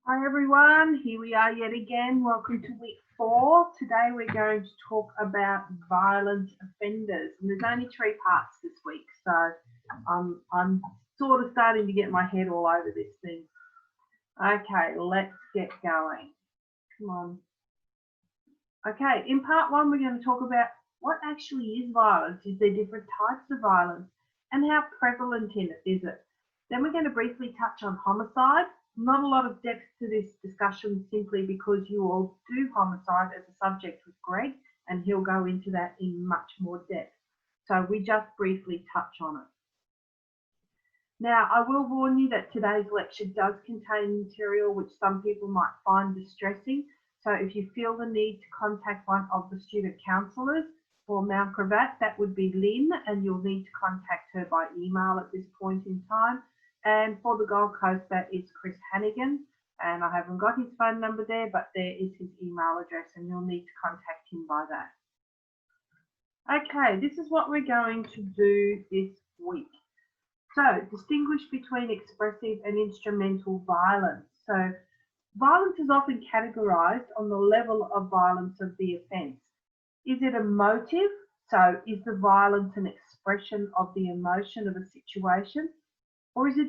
Hi everyone, here we are yet again. Welcome to week 4. Today we're going to talk about violent offenders, and there's only 3 parts this week, so I'm sort of starting to get my head all over this thing. Okay, let's get going. Come on. Okay, in part 1 we're going to talk about what actually is violence. Is there different types of violence, and how prevalent is it? Then we're going to briefly touch on homicide. Not a lot of depth to this discussion simply because you all do homicide as a subject with Greg, and he'll go into that in much more depth. So we just briefly touch on it. Now, I will warn you that today's lecture does contain material which some people might find distressing. So if you feel the need to contact one of the student counsellors for Mount Gravatt, that would be Lynn, and you'll need to contact her by email at this point in time. And for the Gold Coast, that is Chris Hannigan, and I haven't got his phone number there, but there is his email address, and you'll need to contact him by that. Okay, this is what we're going to do this week. So, distinguish between expressive and instrumental violence. So, violence is often categorised on the level of violence of the offence. Is it emotive? So, is the violence an expression of the emotion of a situation? Or is it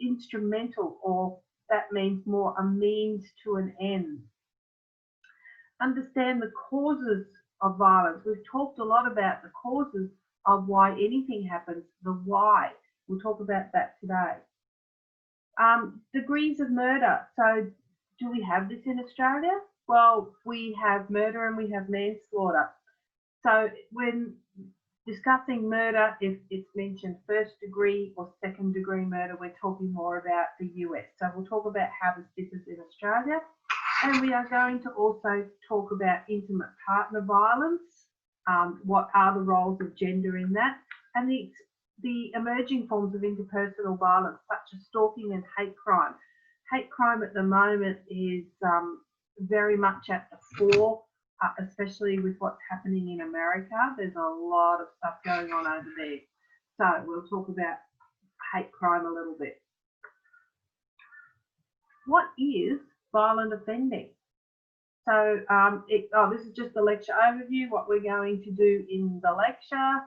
instrumental, or that means more a means to an end? Understand the causes of violence. We've talked a lot about the causes of why anything happens, the why. We'll talk about that today. Degrees of murder. So do we have this in Australia? Well, we have murder and we have manslaughter. So when discussing murder, if it's mentioned first degree or second degree murder, we're talking more about the US. So we'll talk about how this differs in Australia. And we are going to also talk about intimate partner violence, what are the roles of gender in that, and the emerging forms of interpersonal violence, such as stalking and hate crime. Hate crime at the moment is very much at the fore, especially with what's happening in America. There's a lot of stuff going on over there. So we'll talk about hate crime a little bit. What is violent offending? So this is just the lecture overview, what we're going to do in the lecture.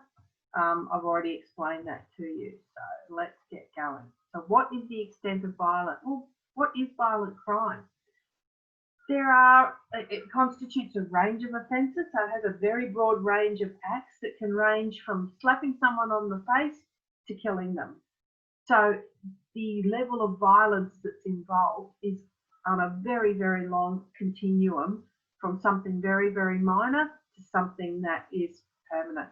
I've already explained that to you, so let's get going. So what is the extent of violence? Well, what is violent crime? It constitutes a range of offences, so it has a very broad range of acts that can range from slapping someone on the face to killing them. So the level of violence that's involved is on a very, very long continuum, from something very, very minor to something that is permanent.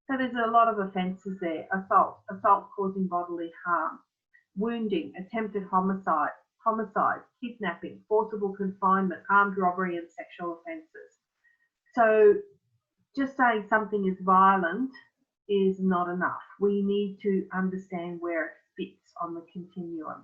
So there's a lot of offences there. Assault causing bodily harm, wounding, attempted homicide, kidnapping, forcible confinement, armed robbery and sexual offences. So just saying something is violent is not enough. We need to understand where it fits on the continuum.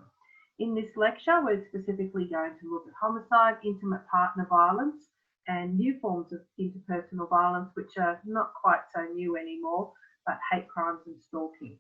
In this lecture, we're specifically going to look at homicide, intimate partner violence, and new forms of interpersonal violence, which are not quite so new anymore, but hate crimes and stalking.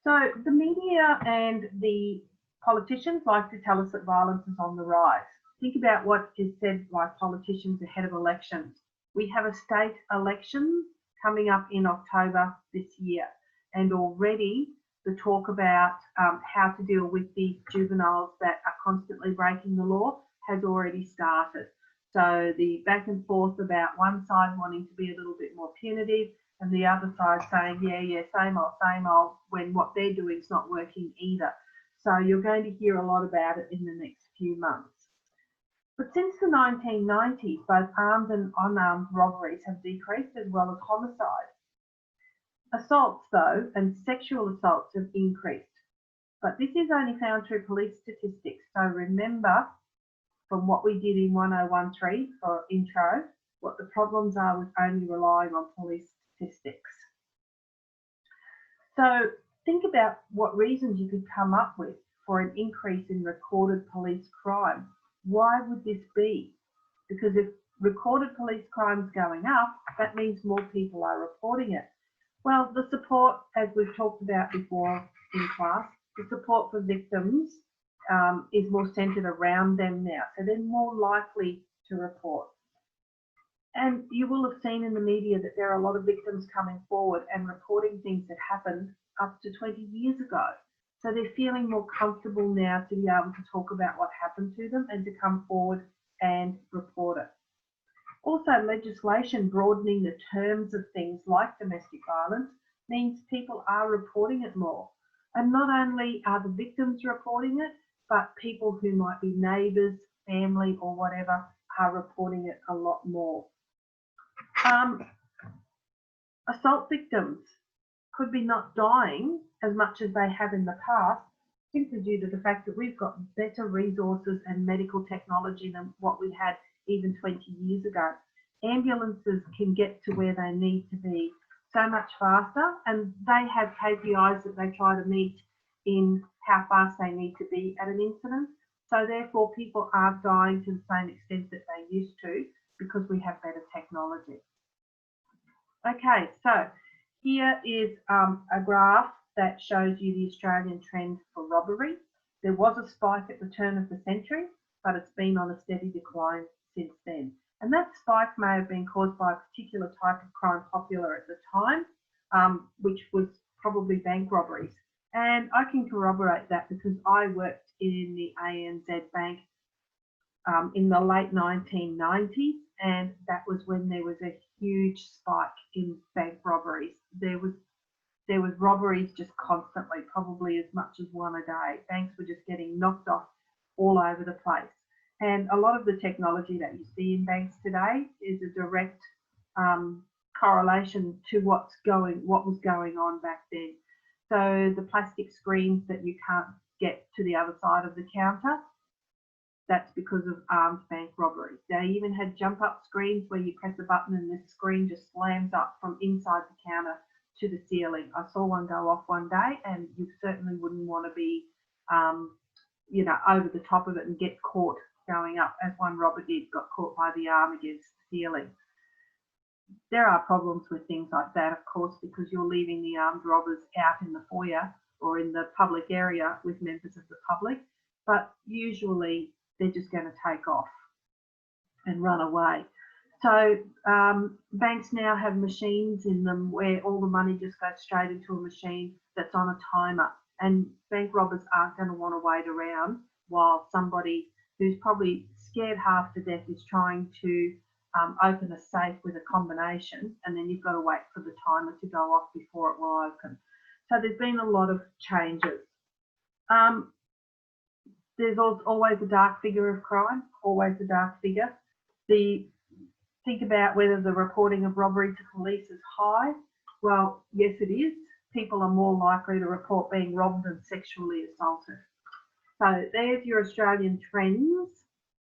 So the media and the politicians like to tell us that violence is on the rise. Think about what is said by politicians ahead of elections. We have a state election coming up in October this year, and already the talk about how to deal with the juveniles that are constantly breaking the law has already started. So the back and forth about one side wanting to be a little bit more punitive and the other side saying, yeah, same old, when what they're doing is not working either. So you're going to hear a lot about it in the next few months. But since the 1990s, both armed and unarmed robberies have decreased, as well as homicide. Assaults, though, and sexual assaults have increased. But this is only found through police statistics. So remember, from what we did in 1013 for intro, what the problems are with only relying on police statistics. So think about what reasons you could come up with for an increase in recorded police crime. Why would this be? Because if recorded police crime is going up, that means more people are reporting it. Well, the support, as we've talked about before in class, the support for victims is more centred around them now. So they're more likely to report. And you will have seen in the media that there are a lot of victims coming forward and reporting things that happened up to 20 years ago. So they're feeling more comfortable now to be able to talk about what happened to them and to come forward and report it. Also, legislation broadening the terms of things like domestic violence means people are reporting it more. And not only are the victims reporting it, but people who might be neighbours, family or whatever are reporting it a lot more. Assault victims could be not dying as much as they have in the past, simply due to the fact that we've got better resources and medical technology than what we had even 20 years ago. Ambulances can get to where they need to be so much faster, and they have KPIs that they try to meet in how fast they need to be at an incident. So therefore people aren't dying to the same extent that they used to because we have better technology. Okay, so here is a graph that shows you the Australian trend for robbery. There was a spike at the turn of the century, but it's been on a steady decline since then. And that spike may have been caused by a particular type of crime popular at the time, which was probably bank robberies. And I can corroborate that because I worked in the ANZ Bank in the late 1990s, and that was when there was a huge spike in bank robberies. There was robberies just constantly, probably as much as one a day. Banks were just getting knocked off all over the place. And a lot of the technology that you see in banks today is a direct correlation to what was going on back then. So the plastic screens that you can't get to the other side of the counter, that's because of armed bank robberies. They even had jump up screens where you press a button and the screen just slams up from inside the counter to the ceiling. I saw one go off one day, and you certainly wouldn't want to be, over the top of it and get caught going up, as one robber did, got caught by the arm against the ceiling. There are problems with things like that, of course, because you're leaving the armed robbers out in the foyer or in the public area with members of the public, but usually they're just going to take off and run away. So banks now have machines in them where all the money just goes straight into a machine that's on a timer, and bank robbers aren't going to want to wait around while somebody who's probably scared half to death is trying to open a safe with a combination, and then you've got to wait for the timer to go off before it will open. So there's been a lot of changes. There's always a dark figure of crime, always a dark figure. Think about whether the reporting of robbery to police is high. Well, yes, it is. People are more likely to report being robbed than sexually assaulted. So there's your Australian trends.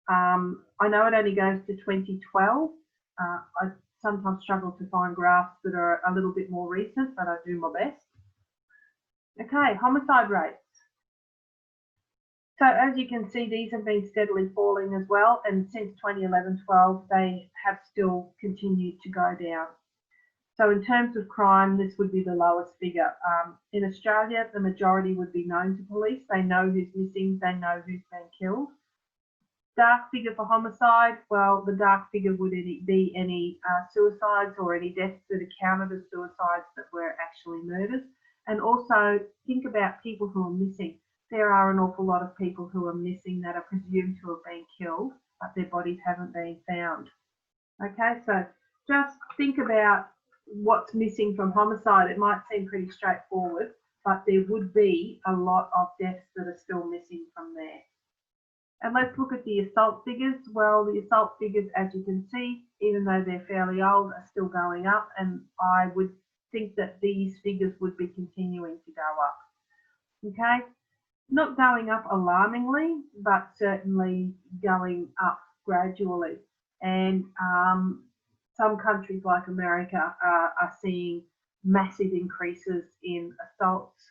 I know it only goes to 2012. I sometimes struggle to find graphs that are a little bit more recent, but I do my best. Okay, homicide rates. So as you can see, these have been steadily falling as well, and since 2011-12, they have still continued to go down. So in terms of crime, this would be the lowest figure. In Australia, the majority would be known to police. They know who's missing, they know who's been killed. Dark figure for homicide, well, the dark figure would be any suicides or any deaths that are counted as suicides that were actually murders. And also think about people who are missing. There are an awful lot of people who are missing that are presumed to have been killed, but their bodies haven't been found. Okay, so just think about what's missing from homicide. It might seem pretty straightforward, but there would be a lot of deaths that are still missing from there. And let's look at the assault figures. Well, the assault figures, as you can see, even though they're fairly old, are still going up, and I would think that these figures would be continuing to go up. Okay, not going up alarmingly, but certainly going up gradually. And some countries like America are seeing massive increases in assaults,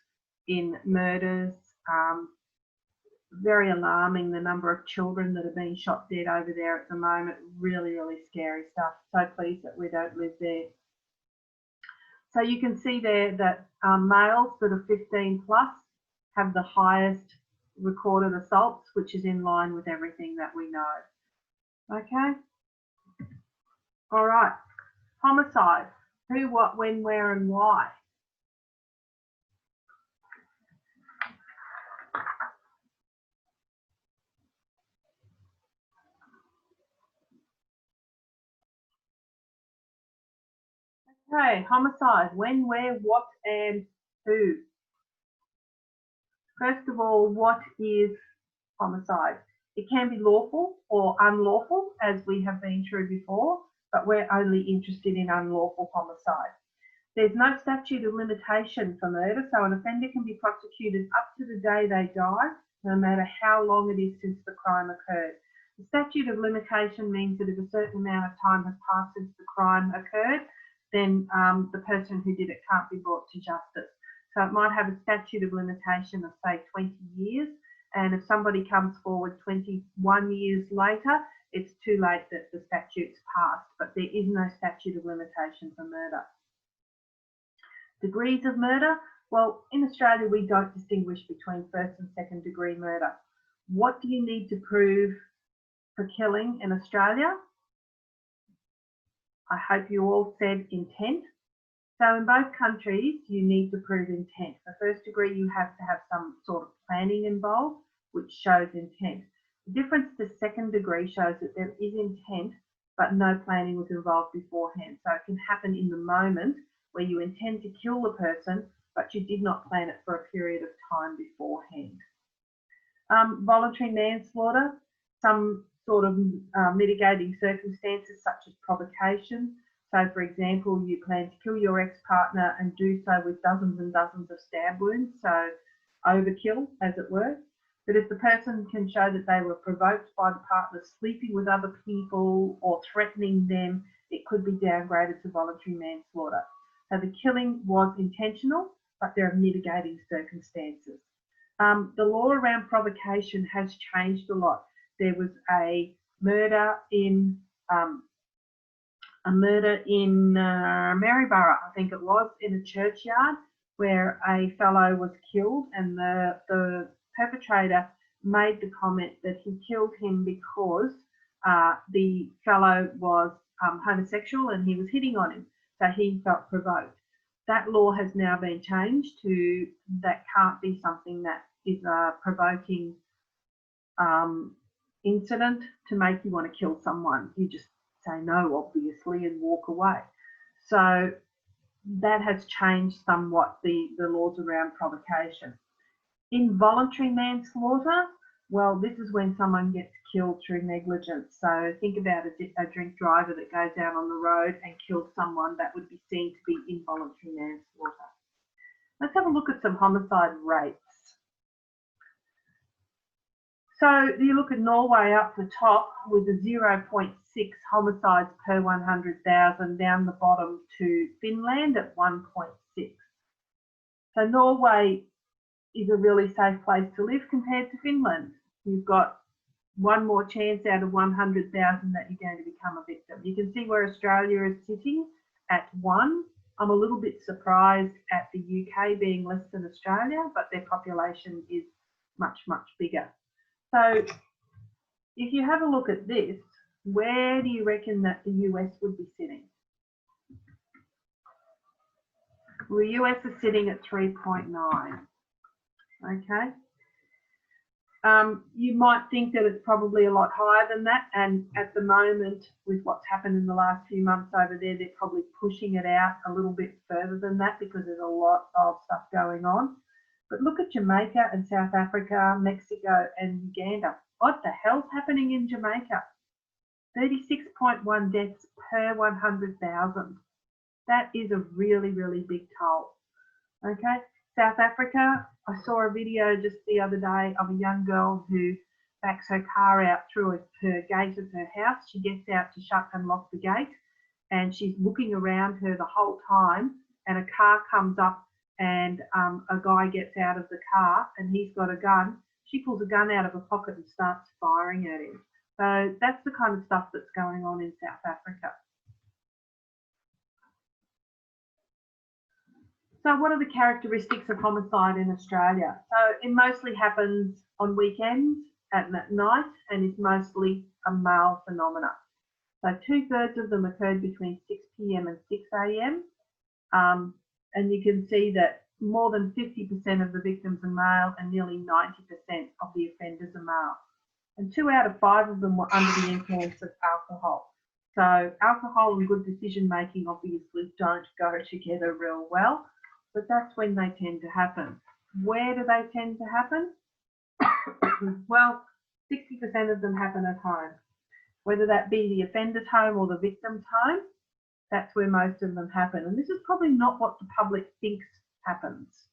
in murders. Very alarming, the number of children that are being shot dead over there at the moment. Really, really scary stuff. So pleased that we don't live there. So you can see there that males that are 15 plus have the highest recorded assaults, which is in line with everything that we know. Okay. All right. Homicide. Who, what, when, where, and why? Okay, homicide. When, where, what, and who? First of all, what is homicide? It can be lawful or unlawful, as we have been through before, but we're only interested in unlawful homicide. There's no statute of limitation for murder, so an offender can be prosecuted up to the day they die, no matter how long it is since the crime occurred. The statute of limitation means that if a certain amount of time has passed since the crime occurred, then the person who did it can't be brought to justice. So it might have a statute of limitation of, say, 20 years, and if somebody comes forward 21 years later, it's too late that the statute's passed, but there is no statute of limitation for murder. Degrees of murder. Well, in Australia, we don't distinguish between first and second degree murder. What do you need to prove for killing in Australia? I hope you all said intent. So in both countries, you need to prove intent. For first degree, you have to have some sort of planning involved, which shows intent. The difference to second degree shows that there is intent, but no planning was involved beforehand. So it can happen in the moment where you intend to kill the person, but you did not plan it for a period of time beforehand. Voluntary manslaughter, some sort of mitigating circumstances such as provocation. So, for example, you plan to kill your ex-partner and do so with dozens and dozens of stab wounds, so overkill, as it were. But if the person can show that they were provoked by the partner sleeping with other people or threatening them, it could be downgraded to voluntary manslaughter. So the killing was intentional, but there are mitigating circumstances. The law around provocation has changed a lot. There was a murder in Maryborough, I think it was, in a churchyard, where a fellow was killed, and the perpetrator made the comment that he killed him because the fellow was homosexual and he was hitting on him, so he felt provoked. That law has now been changed to that can't be something that is a provoking incident to make you want to kill someone. You just say no, obviously, and walk away. So that has changed somewhat the laws around provocation. Involuntary manslaughter, well, this is when someone gets killed through negligence. So think about a drink driver that goes out on the road and kills someone. That would be seen to be involuntary manslaughter. Let's have a look at some homicide rates. So you look at Norway up the top with a 0.6 homicides per 100,000, down the bottom to Finland at 1.6. So Norway is a really safe place to live compared to Finland. You've got one more chance out of 100,000 that you're going to become a victim. You can see where Australia is sitting at 1. I'm a little bit surprised at the UK being less than Australia, but their population is much, much bigger. So if you have a look at this, where do you reckon that the US would be sitting? Well, the US is sitting at 3.9. Okay. You might think that it's probably a lot higher than that, and at the moment, with what's happened in the last few months over there, they're probably pushing it out a little bit further than that because there's a lot of stuff going on. But look at Jamaica and South Africa, Mexico and Uganda. What the hell's happening in Jamaica? 36.1 deaths per 100,000. That is a really, really big toll. Okay, South Africa, I saw a video just the other day of a young girl who backs her car out through her gate of her house. She gets out to shut and lock the gate, and she's looking around her the whole time, and a car comes up and a guy gets out of the car and he's got a gun. She pulls a gun out of her pocket and starts firing at him. So that's the kind of stuff that's going on in South Africa. So what are the characteristics of homicide in Australia? So it mostly happens on weekends and at night, and is mostly a male phenomena. So 2/3 of them occurred between 6 p.m. and 6 a.m. And you can see that more than 50% of the victims are male and nearly 90% of the offenders are male. And 2 out of 5 of them were under the influence of alcohol. So alcohol and good decision making obviously don't go together real well, but that's when they tend to happen. Where do they tend to happen? Well, 60% of them happen at home. Whether that be the offender's home or the victim's home, that's where most of them happen. And this is probably not what the public thinks happens.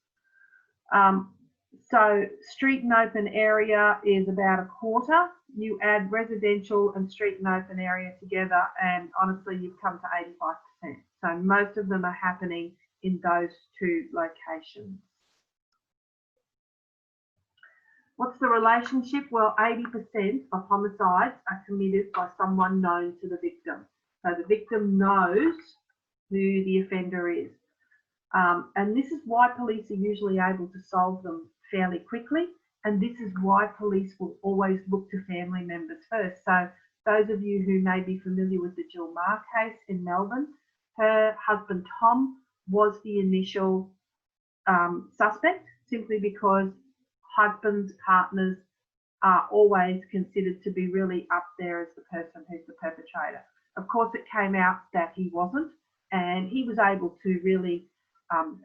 So street and open area is about a quarter. You add residential and street and open area together, and honestly, you've come to 85%. So most of them are happening in those two locations. What's the relationship? Well, 80% of homicides are committed by someone known to the victim. So the victim knows who the offender is. And this is why police are usually able to solve them fairly quickly. And this is why police will always look to family members first. So those of you who may be familiar with the Jill Meagher case in Melbourne, her husband Tom was the initial suspect, simply because husbands, partners are always considered to be really up there as the person who's the perpetrator. Of course, it came out that he wasn't, and he was able to really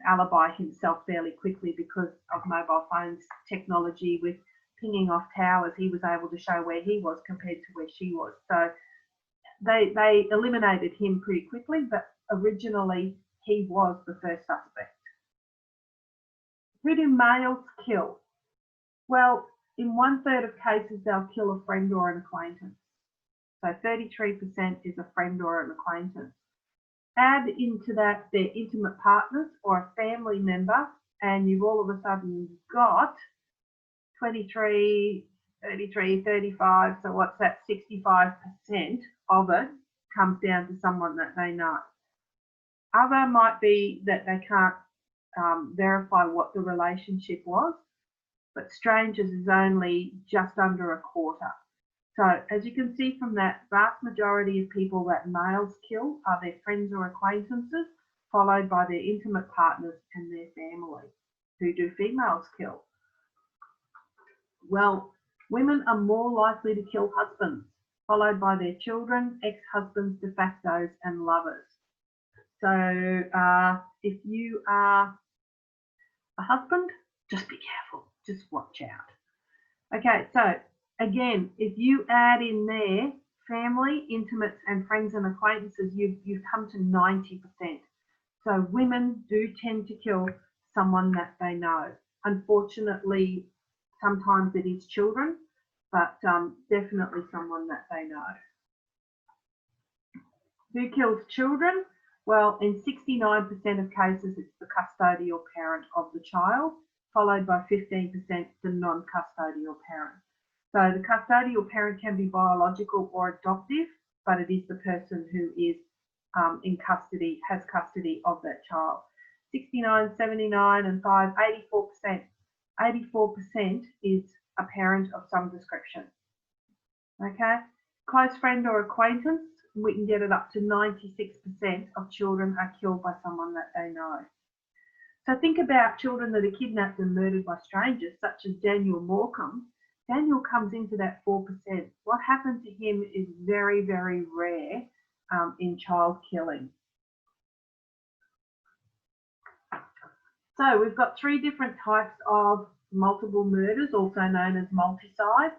alibi himself fairly quickly because of mobile phones technology with pinging off towers. He was able to show where he was compared to where she was. So they eliminated him pretty quickly, but originally he was the first suspect. Who do males kill? Well, in 1/3 of cases, they'll kill a friend or an acquaintance. So 33% is a friend or an acquaintance. Add into that their intimate partners or a family member, and you've all of a sudden got 23, 33, 35. So what's that? 65% of it comes down to someone that they know. Other might be that they can't verify what the relationship was, but strangers is only just under a quarter. So as you can see from that, vast majority of people that males kill are their friends or acquaintances, followed by their intimate partners and their family. Who do females kill? Well, women are more likely to kill husbands, followed by their children, ex-husbands, de factos, and lovers. So if you are a husband, just be careful, just watch out. Okay, so again, if you add in there family, intimates, and friends and acquaintances, you've come to 90%. So women do tend to kill someone that they know. Unfortunately, sometimes it is children, but definitely someone that they know. Who kills children? Well, in 69% of cases, it's the custodial parent of the child, followed by 15% the non-custodial parent. So the custodial parent can be biological or adoptive, but it is the person who is in custody, has custody of that child. 69, 79 and 5, 84%. 84% is a parent of some description. Okay, close friend or acquaintance, we can get it up to 96% of children are killed by someone that they know. So think about children that are kidnapped and murdered by strangers, such as Daniel Morecambe. Daniel comes into that 4%. What happened to him is very, very rare in child killing. So we've got 3 different types of multiple murders, also known as multicide.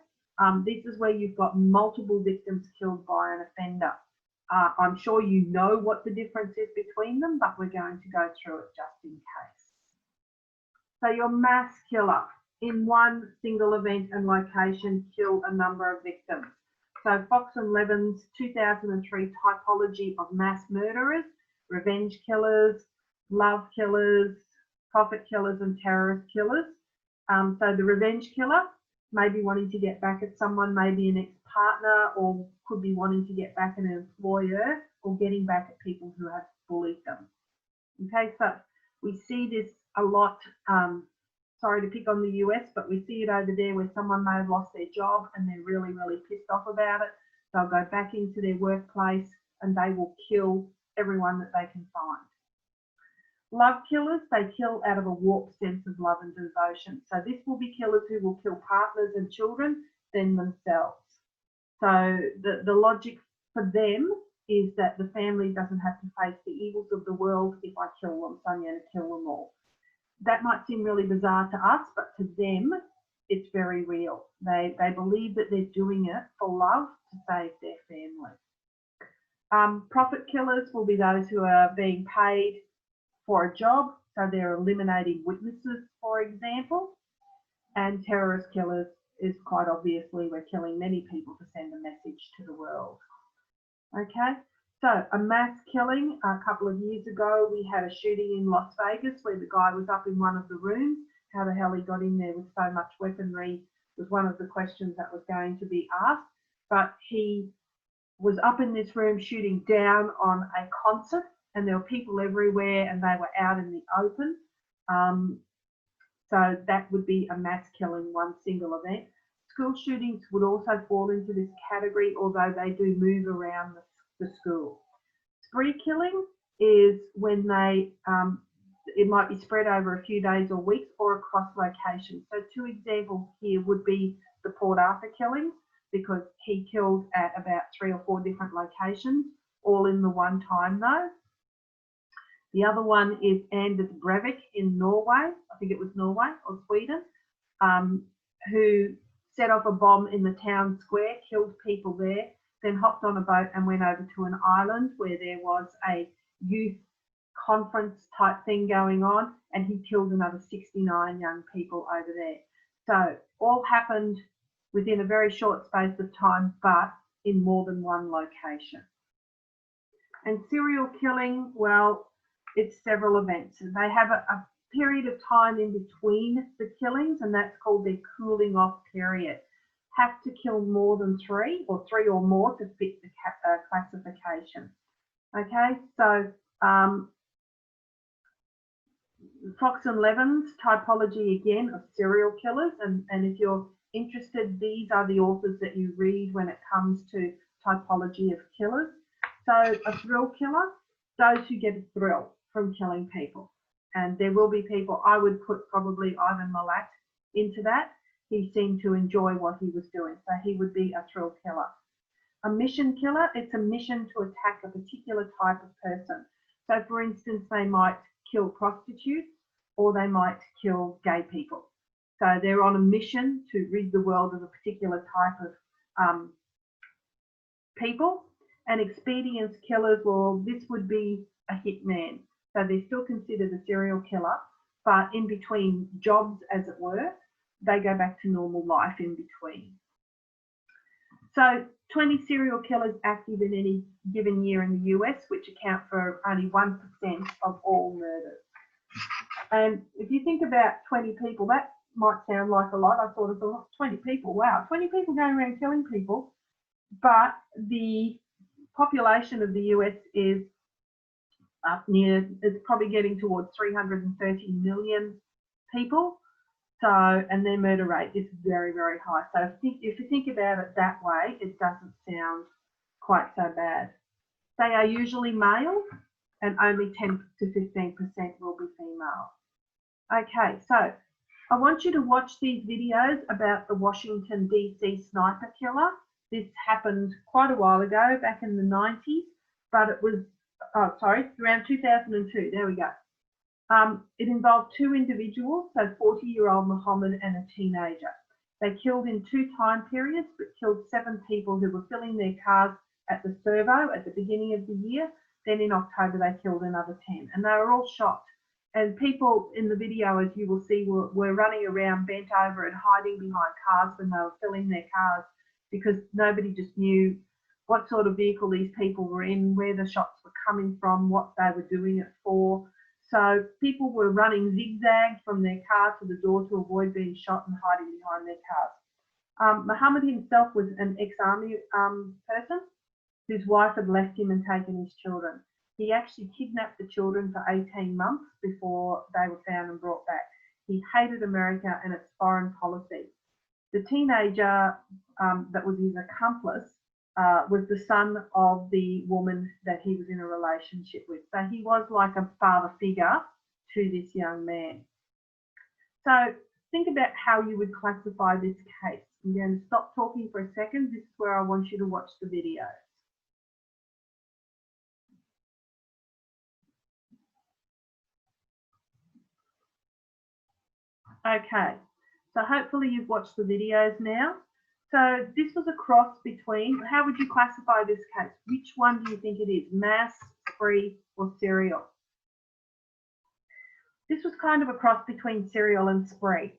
This is where you've got multiple victims killed by an offender. I'm sure you know what the difference is between them, but we're going to go through it just in case. So your mass killer, in one single event and location, kill a number of victims. So Fox and Levin's 2003 typology of mass murderers, revenge killers, love killers, profit killers and terrorist killers. So the revenge killer may be wanting to get back at someone, maybe an ex-partner, or could be wanting to get back at an employer, or getting back at people who have bullied them. Okay, so we see this a lot. sorry to pick on the US, but we see it over there where someone may have lost their job and they're really, really pissed off about it. They'll go back into their workplace and they will kill everyone that they can find. Love killers, they kill out of a warped sense of love and devotion. So this will be killers who will kill partners and children than themselves. So the logic for them is that the family doesn't have to face the evils of the world. If I kill them, so I'm going to kill them all. That might seem really bizarre to us, but to them, it's very real. They believe that they're doing it for love to save their family. Profit killers will be those who are being paid for a job, so they're eliminating witnesses, for example. And terrorist killers is quite obviously we're killing many people to send a message to the world. Okay, so a mass killing. A couple of years ago, we had a shooting in Las Vegas where the guy was up in one of the rooms. How the hell he got in there with so much weaponry was one of the questions that was going to be asked. But he was up in this room shooting down on a concert, and there were people everywhere and they were out in the open. So that would be a mass killing, one single event. School shootings would also fall into this category, although they do move around the school. Spree killing is when they, it might be spread over a few days or weeks or across locations. So two examples here would be the Port Arthur killings, because he killed at about 3 or 4 different locations, all in the one time though. The other one is Anders Breivik in Norway, I think it was Norway or Sweden, who set off a bomb in the town square, killed people there, then hopped on a boat and went over to an island where there was a youth conference type thing going on, and he killed another 69 young people over there. So all happened within a very short space of time, but in more than one location. And serial killing, well, it's several events. They have a period of time in between the killings, and that's called their cooling off period. Have to kill more than 3 or 3 or more to fit the classification. Okay, so Fox and Levin's typology again of serial killers, and if you're interested, these are the authors that you read when it comes to typology of killers. So a thrill killer, those who get a thrill from killing people. And there will be people, I would put probably Ivan Milat into that. He seemed to enjoy what he was doing, so he would be a thrill killer. A mission killer, it's a mission to attack a particular type of person. So for instance, they might kill prostitutes or they might kill gay people. So they're on a mission to rid the world of a particular type of people. And expedience killers, well, this would be a hitman. So they're still considered a serial killer, but in between jobs, as it were, they go back to normal life in between. So 20 serial killers active in any given year in the US, which account for only 1% of all murders. And if you think about 20 people, that might sound like a lot. I thought of 20 people, wow, 20 people going around killing people, but the population of the US is up near, it's probably getting towards 330 million people. So, and their murder rate is very, very high. So if you think about it that way, it doesn't sound quite so bad. They are usually male, and only 10 to 15% will be female. Okay, so I want you to watch these videos about the Washington DC sniper killer. This happened quite a while ago, back in the 90s, but it was, around 2002, there we go. It involved 2 individuals, so 40-year-old Muhammad and a teenager. They killed in 2 time periods, but killed 7 people who were filling their cars at the servo at the beginning of the year. Then in October, they killed another 10, and they were all shot. And people in the video, as you will see, were running around bent over and hiding behind cars when they were filling their cars, because nobody just knew what sort of vehicle these people were in, where the shots were coming from, what they were doing it for. So people were running zigzag from their car to the door to avoid being shot and hiding behind their cars. Muhammad himself was an ex-army person whose wife had left him and taken his children. He actually kidnapped the children for 18 months before they were found and brought back. He hated America and its foreign policy. The teenager that was his accomplice was the son of the woman that he was in a relationship with. So he was like a father figure to this young man. So think about how you would classify this case. I'm going to stop talking for a second. This is where I want you to watch the video. Okay, so hopefully you've watched the videos now. So this was a cross between, how would you classify this case? Which one do you think it is, mass, spree, or serial? This was kind of a cross between serial and spree.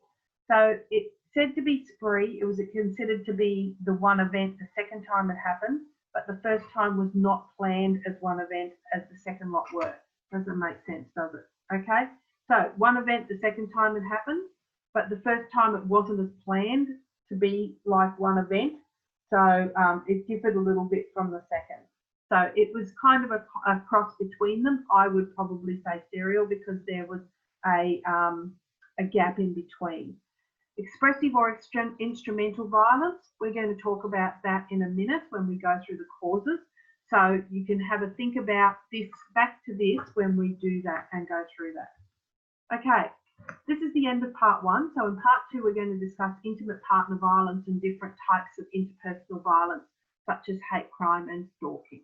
So it said to be spree, it was considered to be the one event the second time it happened, but the first time was not planned as one event as the second lot were. Doesn't make sense, does it? Okay, so one event the second time it happened, but the first time it wasn't as planned to be like one event. So it differed a little bit from the second. So it was kind of a cross between them. I would probably say serial because there was a gap in between. Expressive or instrumental violence, we're going to talk about that in a minute when we go through the causes. So you can have a think about this, back to this when we do that and go through that. Okay, this is the end of part one. So in part two, we're going to discuss intimate partner violence and different types of interpersonal violence, such as hate crime and stalking.